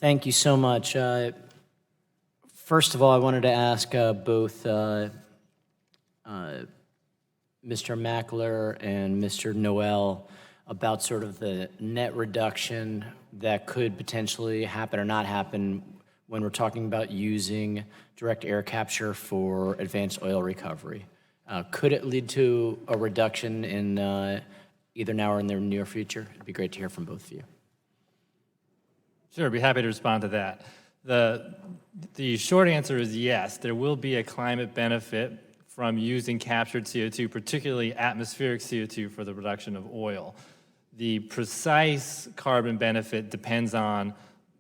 Thank you so much. First of all, I wanted to ask both Mr. Mackler and Mr. Noel about sort of the net reduction that could potentially happen or not happen when we're talking about using direct air capture for advanced oil recovery. Could it lead to a reduction in either now or in the near future? It'd be great to hear from both of you. Sure, I'd be happy to respond to that. The short answer is yes, there will be a climate benefit from using captured CO2, particularly atmospheric CO2 for the production of oil. The precise carbon benefit depends on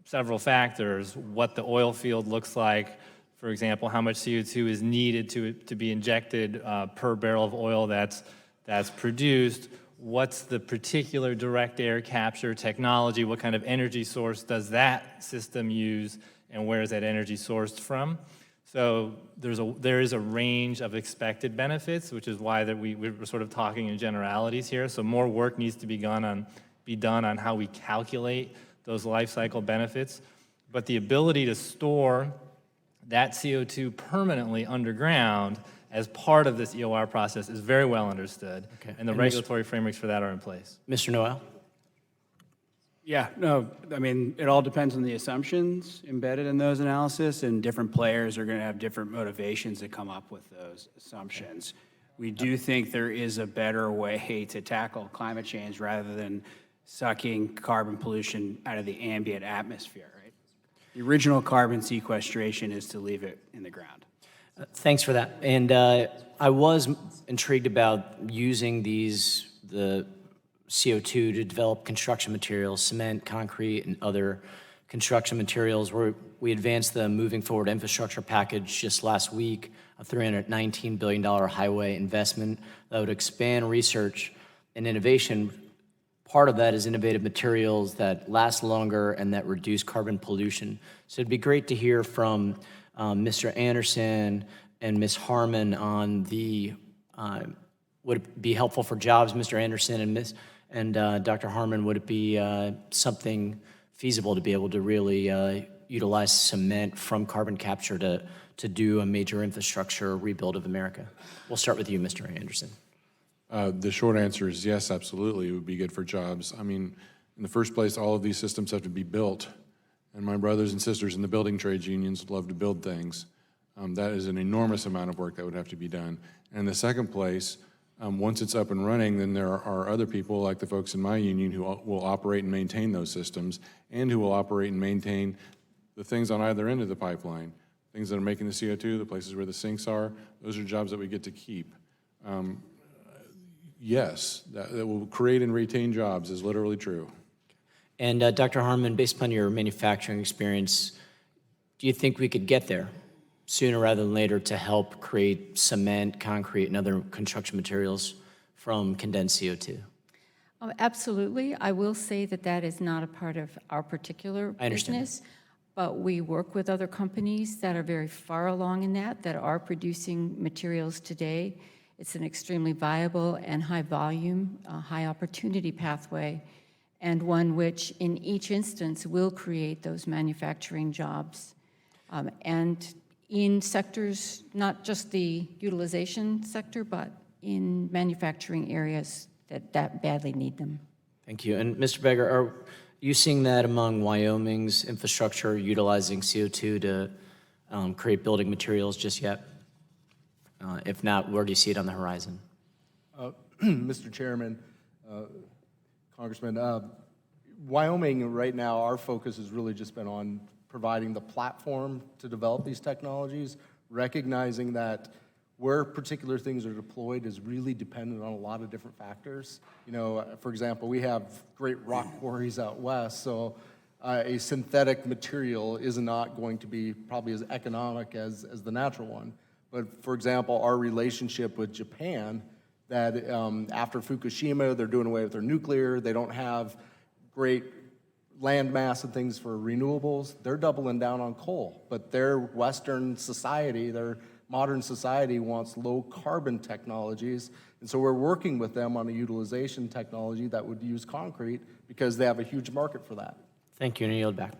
several factors: what the oil field looks like, for example, how much CO2 is needed to be injected per barrel of oil that's produced, what's the particular direct air capture technology, what kind of energy source does that system use, and where is that energy sourced from. So there is a range of expected benefits, which is why we're sort of talking in generalities here. So more work needs to be done on how we calculate those life cycle benefits. But the ability to store that CO2 permanently underground as part of this EOR process is very well understood, okay, and the regulatory frameworks for that are in place. Mr. Noel? Yeah, no, I mean, it all depends on the assumptions embedded in those analysis, and different players are going to have different motivations to come up with those assumptions. We do think there is a better way to tackle climate change rather than sucking carbon pollution out of the ambient atmosphere, right? The original carbon sequestration is to leave it in the ground. Thanks for that. And I was intrigued about using the CO2 to develop construction materials, cement, concrete, and other construction materials. We advanced the Moving Forward Infrastructure Package just last week, a $319 billion highway investment that would expand research and innovation. Part of that is innovative materials that last longer and that reduce carbon pollution. So it'd be great to hear from Mr. Anderson and Ms. Harmon on would it be helpful for jobs, Mr. Anderson and Dr. Harmon, would it be something feasible to be able to really utilize cement from carbon capture to do a major infrastructure rebuild of America? We'll start with you, Mr. Anderson. The short answer is yes, absolutely. It would be good for jobs. I mean, in the first place, all of these systems have to be built. And my brothers and sisters in the building trades unions love to build things. That is an enormous amount of work that would have to be done. And in the second place, once it's up and running, then there are other people like the folks in my union who will operate and maintain those systems, and who will operate and maintain the things on either end of the pipeline. Things that are making the CO2, the places where the sinks are, those are jobs that we get to keep. Yes, that will create and retain jobs is literally true. And Dr. Harmon, based upon your manufacturing experience, do you think we could get there sooner rather than later to help create cement, concrete, and other construction materials from condensed CO2? Absolutely. I will say that that is not a part of our particular business, but we work with other companies that are very far along in that are producing materials today. It's an extremely viable and high volume, high opportunity pathway, and one which in each instance will create those manufacturing jobs. And in sectors, not just the utilization sector, but in manufacturing areas that badly need them. Thank you. And Mr. Beggar, are you seeing that among Wyoming's infrastructure utilizing CO2 to create building materials just yet? If not, where do you see it on the horizon? Mr. Chairman, Congressman, Wyoming right now, our focus has really just been on providing the platform to develop these technologies, recognizing that where particular things are deployed is really dependent on a lot of different factors. You know, for example, we have great rock quarries out west, so a synthetic material is not going to be probably as economic as the natural one. But for example, our relationship with Japan, that after Fukushima, they're doing away with their nuclear, they don't have great land mass and things for renewables, they're doubling down on coal. But their Western society, their modern society wants low carbon technologies. And so we're working with them on a utilization technology that would use concrete because they have a huge market for that. Thank you, and I yield back.